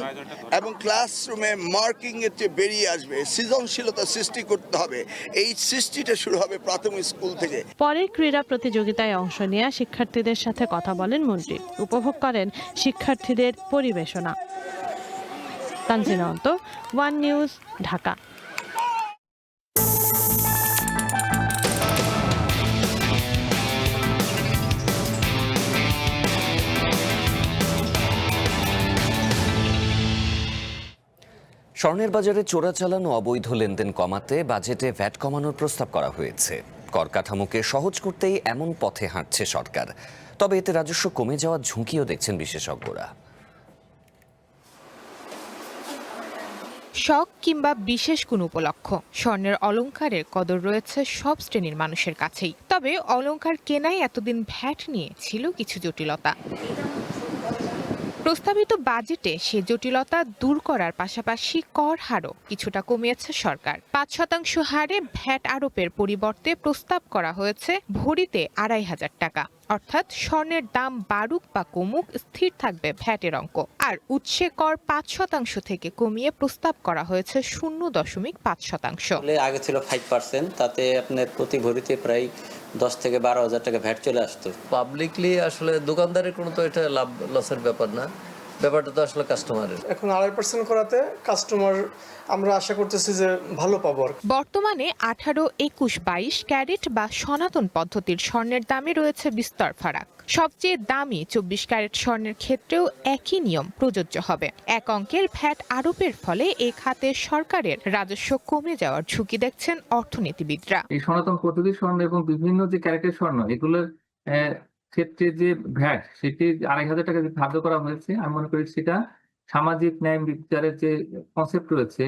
এবং ক্লাসরুমে মার্কিং এর চেয়ে বেরিয়ে আসবে। সৃজনশীলতা সৃষ্টি করতে হবে। এই সৃষ্টিটা শুরু হবে প্রাথমিক স্কুল থেকে। পরে ক্রীড়া প্রতিযোগিতায় অংশ নেওয়া শিক্ষার্থীদের সাথে কথা বলেন মন্ত্রী। উপভোগ করেন শিক্ষার্থীদের পরিবেশনা। তানজিনা অন্ত, ওয়ান নিউজ, ঢাকা। স্বর্ণের বাজারে চোরাচালান ও অবৈধ লেনদেন কমাতে বাজেটে ভ্যাট কমানোর প্রস্তাব করা হয়েছে। কর কাঠামোকে সহজ করতেই এমন পথে হাঁটছে সরকার। তবে এতে রাজস্ব কমে যাওয়ার ঝুঁকিও দেখছেন বিশেষজ্ঞরা। শখ কিংবা বিশেষ কোনো উপলক্ষ, স্বর্ণের অলংকারের কদর রয়েছে সব শ্রেণীর মানুষের কাছেই। তবে অলংকার কেনায় এতদিন ভ্যাট নিয়ে ছিল কিছু জটিলতা। প্রস্তাবিত বাজেটে সে জটিলতা দূর করার পাশাপাশি কর হারও কিছুটা কমিয়েছে সরকার। ৫% হারে ভ্যাট আরোপের পরিবর্তে প্রস্তাব করা হয়েছে ভরিতে ২৫০০ টাকা। অর্থাৎ স্বর্ণের দাম বাড়ুক বা কমুক স্থির থাকবে ভ্যাটের অঙ্ক। আর উৎসে কর ৫% থেকে কমিয়ে প্রস্তাব করা হয়েছে ০.৫%। আগে ছিল 5%, তাতে আপনার প্রতি ভরিতে প্রায় 10 থেকে 12,000 টাকা ভ্যাট চলে আসতো। পাবলিকলি আসলে দোকানদারের কোনো তো এটা লাভ লসের ব্যাপার না, ব্যাপারটা তো আসলে কাস্টমারের। এখন ২.৫% করাতে কাস্টমার আমরা আশা করতেছি যে ভালো পাবো। বর্তমানে ১৮, ২১, ২২ ক্যারেট বা সনাতন পদ্ধতির স্বর্ণের দামে রয়েছে বিস্তর ফারাক। সবচেয়ে দামি ২৪ ক্যারেট স্বর্ণের ক্ষেত্রেও একই নিয়ম প্রযোজ্য হবে। এক অঙ্কের ভ্যাট আরোপের ফলে এই খাতে সরকারের রাজস্ব কমে যাওয়ার ঝুঁকি দেখছেন অর্থনীতিবিদরা। এই সনাতন পদ্ধতির স্বর্ণ এবং বিভিন্ন যে ক্যারেটের স্বর্ণ, এগুলোর ক্ষেত্রে যে ভ্যাট সেটি ২৫০০ টাকা ধার্য করা হয়েছে, আমি মনে করি সেটা সামাজিক ন্যায় বিচারের যে কনসেপ্ট রয়েছে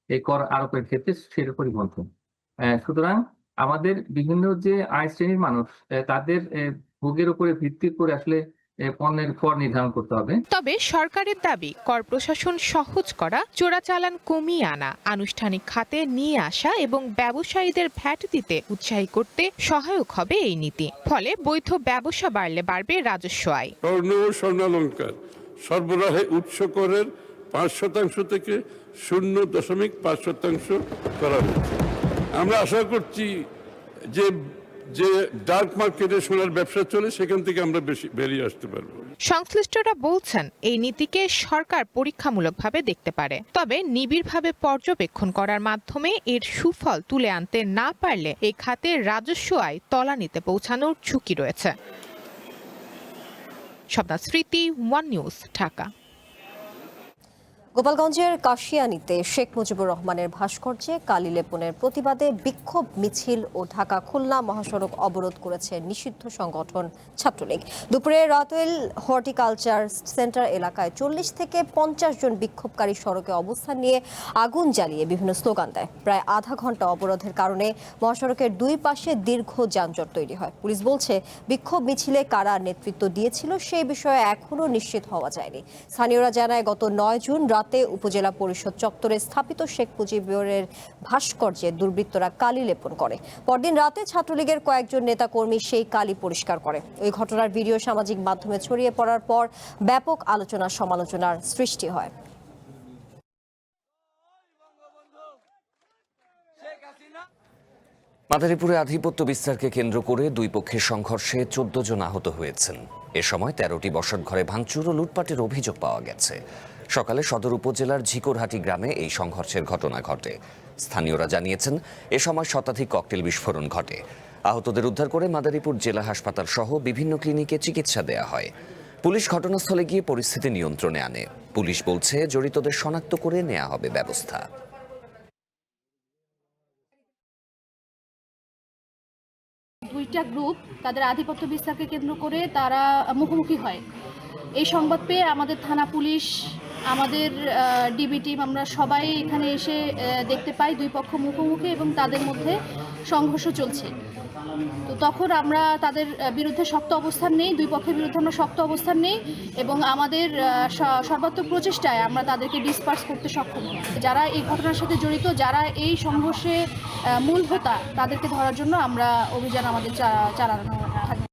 এই কর আরোপের ক্ষেত্রে সেটা পরিপন্থী। সুতরাং আমাদের বিভিন্ন যে আয় শ্রেণীর মানুষ তাদের ভোগের উপরে ভিত্তি করে আসলে পণ্যের কর নির্ধারণ করতে হবে। তবে সরকারের দাবি কর প্রশাসন সহজ করা, চোরাচালান কমিয়ে আনা, আনুষ্ঠানিক খাতে নিয়ে আসা এবং ব্যবসায়ীদের ভ্যাট দিতে উৎসাহী করতে সহায়ক হবে এই নীতি। ফলে বৈধ ব্যবসা বাড়লে বাড়বে রাজস্ব আয়। স্বর্ণ ও স্বর্ণালংকার সরবরাহে উৎস করের ৫% থেকে ০.৫% করা হয়েছে। আমরা আশা করছি যে ডার্ক মার্কেটে সোনার ব্যবসা চলে সেখান থেকে আমরা বেরিয়ে আসতে পারবো। সংশ্লিষ্টরা বলছেন এই নীতিকে সরকার পরীক্ষামূলকভাবে দেখতে পারে, তবে নিবিড়ভাবে পর্যবেক্ষণ করার মাধ্যমে এর সুফল তুলে আনতে না পারলে এই খাতে রাজস্ব আয় তলানিতে পৌঁছানোর ঝুঁকি রয়েছে। স্বপ্না স্মৃতি, ওয়ান নিউজ, ঢাকা। গোপালগঞ্জের কাশিয়ানীতে শেখ মুজিবুর রহমানের ভাস্কর্যে কালি লেপনের প্রতিবাদে বিক্ষোভ মিছিল ও ঢাকা খুলনা মহাসড়ক অবরোধ করেছে নিষিদ্ধ সংগঠন ছাত্রলীগ। দুপুরে রাতেল হর্টিকালচার সেন্টার এলাকায় ৪০ থেকে ৫০ জন বিক্ষোভকারী সড়কে অবস্থান নিয়ে আগুন জ্বালিয়ে বিভিন্ন স্লোগান দেয়। প্রায় আধা ঘন্টা অবরোধের কারণে মহাসড়কের দুই পাশে দীর্ঘ যানজট তৈরি হয়। পুলিশ বলছে বিক্ষোভ মিছিলে কারা নেতৃত্ব দিয়েছিল সেই বিষয়ে এখনও নিশ্চিত হওয়া যায়নি। স্থানীয়রা জানায় গত ৯ জুন রাতে উপজেলা পরিষদ চত্বরে স্থাপিত শেখ মুজিবের ভাস্কর্যে দুর্বৃত্তরা কালি লেপন করে। পরদিন রাতে ছাত্রলীগের কয়েকজন নেতাকর্মী সেই কালি পরিষ্কার করে। ওই ঘটনার ভিডিও সামাজিক মাধ্যমে ছড়িয়ে পড়ার পর ব্যাপক আলোচনা সমালোচনার সৃষ্টি হয়। মাদারীপুরে আধিপত্য বিস্তারকে কেন্দ্র করে দুই পক্ষের সংঘর্ষে ১৪ জন আহত হয়েছেন। এ সময় ১৩টি বসতঘরে ভাঙচুর ও লুটপাটের অভিযোগ পাওয়া গেছে। সকালে সদর উপজেলার ঝিকরহাটি গ্রামে এই সংঘর্ষের ঘটনা ঘটে। স্থানীয়রা জানিয়েছেন এ সময় শতাধিক ককটেল বিস্ফোরণ ঘটে। আহতদের উদ্ধার করে মাদারীপুর জেলা হাসপাতাল সহ বিভিন্ন ক্লিনিকে চিকিৎসা দেয়া হয়। পুলিশ ঘটনাস্থলে গিয়ে পরিস্থিতি নিয়ন্ত্রণে আনে। পুলিশ বলছে জড়িতদের শনাক্ত করে নেওয়া হবে ব্যবস্থা। দুইটা গ্রুপ তাদের আধিপত্য বিস্তারকে কেন্দ্র করে তারা মুখোমুখি হয়। এই সংবাদ পেয়ে আমাদের থানা পুলিশ, আমাদের ডিবি টিম, আমরা সবাই এখানে এসে দেখতে পাই দুই পক্ষ মুখোমুখি এবং তাদের মধ্যে সংঘর্ষ চলছে। তো তখন আমরা তাদের বিরুদ্ধে শক্ত অবস্থান নেই, দুই পক্ষের বিরুদ্ধে আমরা শক্ত অবস্থান নেই এবং আমাদের সর্বাত্মক প্রচেষ্টায় আমরা তাদেরকে ডিসপার্স করতে সক্ষম হই। যারা এই ঘটনার সাথে জড়িত, যারা এই সংঘর্ষে মূল হোতা, তাদেরকে ধরার জন্য আমরা অভিযান আমাদের চালানো থাকবে।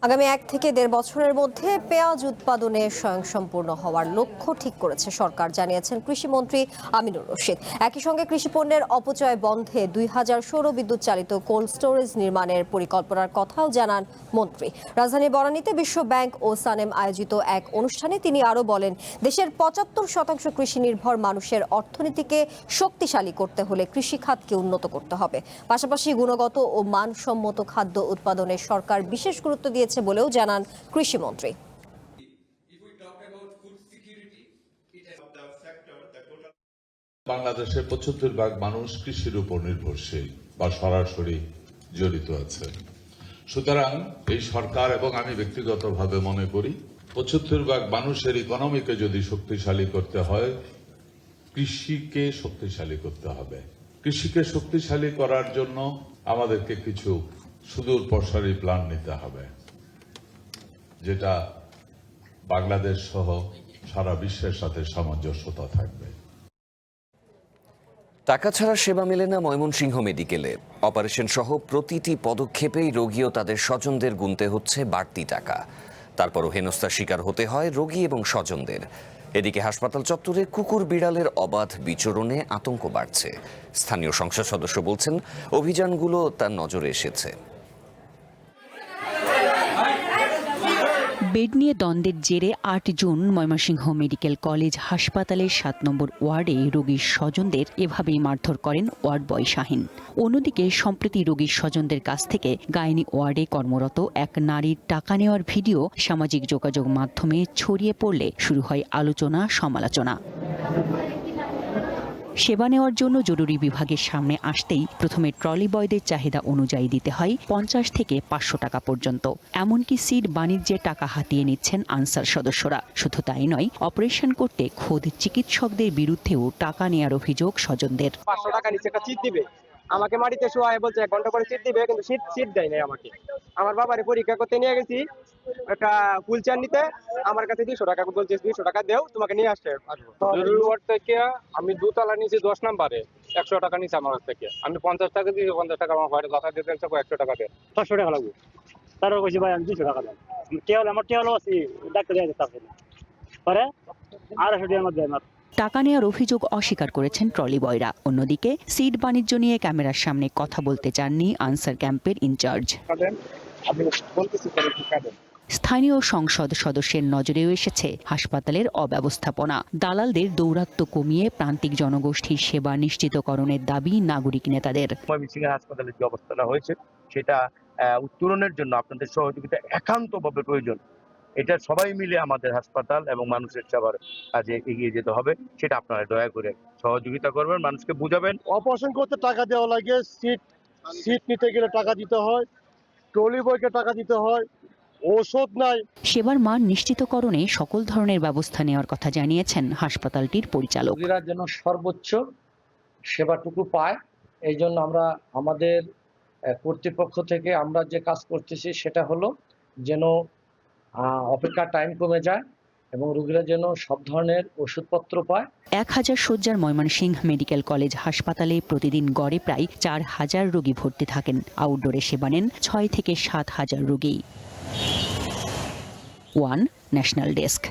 আগামী ১ থেকে ১.৫ বছরের মধ্যে পেঁয়াজ উৎপাদনে স্বয়ংসম্পূর্ণ হওয়ার লক্ষ্য ঠিক করেছে সরকার, জানিয়েছেন কৃষিমন্ত্রী আমিনুর রশিদ। একই সঙ্গে কৃষি পণ্যের অপচয় বন্ধে ২০০০ সৌরবিদ্যুৎ চালিত কোল্ড স্টোরেজ নির্মাণের পরিকল্পনার কথাও জানান মন্ত্রী। রাজধানী বনানীতে বিশ্ব ব্যাংক ও সানেম আয়োজিত এক অনুষ্ঠানে তিনি আরও বলেন, দেশের ৭৫% কৃষি নির্ভর মানুষের অর্থনীতিকে শক্তিশালী করতে হলে কৃষি খাতকে উন্নত করতে হবে। পাশাপাশি গুণগত ও মানসম্মত খাদ্য উৎপাদনে সরকার বিশেষ গুরুত্ব দিয়েছে বলেও জানান কৃষিমন্ত্রী। বাংলাদেশের ৭৫% মানুষ কৃষির উপর নির্ভরশীল বা সরাসরি জড়িত আছে। সুতরাং এই সরকার এবং আমি ব্যক্তিগতভাবে মনে করি ৭৫% মানুষের ইকোনমিকে যদি শক্তিশালী করতে হয়, কৃষিকে শক্তিশালী করতে হবে। কৃষিকে শক্তিশালী করার জন্য আমাদেরকে কিছু সুদূর প্রসারী প্ল্যান নিতে হবে, যেটা বাংলাদেশ সহ সারা বিশ্বের সাথে সামঞ্জস্যতা থাকবে। টাকা ছাড়া সেবা মেলে না ময়মনসিংহ মেডিকেলে। অপারেশন সহ প্রতিটি পদক্ষেপেই রোগী ও তাদের স্বজনদের গুনতে হচ্ছে বাড়তি টাকা। তারপরও হেনস্থার শিকার হতে হয় রোগী এবং স্বজনদের। এদিকে হাসপাতাল চত্বরে কুকুর বিড়ালের অবাধ বিচরণে আতঙ্ক বাড়ছে। স্থানীয় সংসদ সদস্য বলছেন, অভিযানগুলো তার নজরে এসেছে। বেড নিয়ে দ্বন্দ্বের জেরে ৮ জুন ময়মনসিংহ মেডিকেল কলেজ হাসপাতালের ৭ নম্বর ওয়ার্ডে রোগীর স্বজনদের এভাবেই মারধর করেন ওয়ার্ড বয় শাহিন। অন্যদিকে সম্প্রতি রোগীর স্বজনদের কাছ থেকে গাইনি ওয়ার্ডে কর্মরত এক নারীর টাকা নেওয়ার ভিডিও সামাজিক যোগাযোগ মাধ্যমে ছড়িয়ে পড়লে শুরু হয় আলোচনা সমালোচনা। সেবা নেওয়ার জন্য জরুরি বিভাগের সামনে আসতেই প্রথমে ট্রলি বয়দের চাহিদা অনুযায়ী দিতে হয় ৫০ থেকে ৫০০ টাকা পর্যন্ত। এমনকি সিট বাণিজ্যে টাকা হাতিয়ে নিচ্ছেন আনসার সদস্যরা। শুধু তাই নয়, অপারেশন করতে খোদ চিকিৎসকদের বিরুদ্ধেও টাকা নেওয়ার অভিযোগ স্বজনদের। 500 টাকা নিচে একটা চিট দিবে, আমাকে মাটিতে শোয়ায় বলছে 1 ঘন্টা করে চিট দিবে, কিন্তু সিট দেয় নাই আমাকে। আমার বাবারে পরীক্ষা করতে নিয়ে গেছি একটা হুইল চেয়ার নিতে, আমার কাছে 200 টাকা বলছে, 200 টাকা দেও, তোমাকে নিয়ে আসতে আসবো। জরুরি ওয়ার্ড থেকে আমি দোতলা নিচে 10 নম্বরে 100 টাকা নিচে আমার কাছ থেকে। আমি 50 টাকা দিয়েছি, 50 টাকা আমার ঘরে কথা দিতে 100 টাকা দেয়। 500 টাকা লাগবে। তারপর কইছি ভাই আমি 200 টাকা দেন। আমার টেওয়াল আছে, ডাক্তার দিয়ে দিতে পারে। আর 200 টাকার মধ্যে আমার টাকা নেওয়ার অভিযোগ অস্বীকার করেছেন ট্রলি বয়রা। অন্যদিকে সিট বাণিজ্য নিয়ে ক্যামেরার সামনে কথা বলতে চাননি আনসার ক্যাম্পের ইনচার্জ। স্থানীয় সংসদ সদস্যের নজরেও এসেছে হাসপাতালের অব্যবস্থাপনা। দালালদের দৌরাত্ম্য কমিয়ে প্রান্তিক জনগোষ্ঠীর সেবা নিশ্চিতকরণের দাবি নাগরিক নেতাদের। ময়মনসিংহ হাসপাতালের যে অবস্থাটা হয়েছে সেটা উত্তরণের জন্য আপনাদের সহযোগিতা একান্তভাবে প্রয়োজন। এটা সবাই মিলে আমাদের হাসপাতাল এবং মানুষের সেবার কাজে এগিয়ে যেতে হবে। সেটা আপনারা দয়া করে সহযোগিতা করবেন, মানুষকে বুঝাবেন। অপারেশন করতে টাকা দেওয়া লাগে, সিট নিতে গেলে টাকা দিতে হয়, ট্রলি বয়কে টাকা দিতে হয়, ঔষধ নাই। সেবার মান নিশ্চিতকরণে সকল ধরনের ব্যবস্থা নেওয়ার কথা জানিয়েছেন হাসপাতালটির পরিচালক। রোগীরা যেন সর্বোচ্চ সেবাটুকু পায়, এই জন্য আমরা আমাদের কর্তৃপক্ষ থেকে আমরা যে কাজ করতেছি সেটা হলো যেন অপেক্ষার টাইম কমে যায় এবং রোগীরা যেন সব ধরনের ওষুধপত্র পায়। 1000 শয্যার ময়মনসিংহ মেডিকেল কলেজ হাসপাতালে প্রতিদিন গড়ে প্রায় 4000 রোগী ভর্তি থাকেন। আউটডোরে সেবা নেন 6 থেকে 7000 রোগী। One national desk.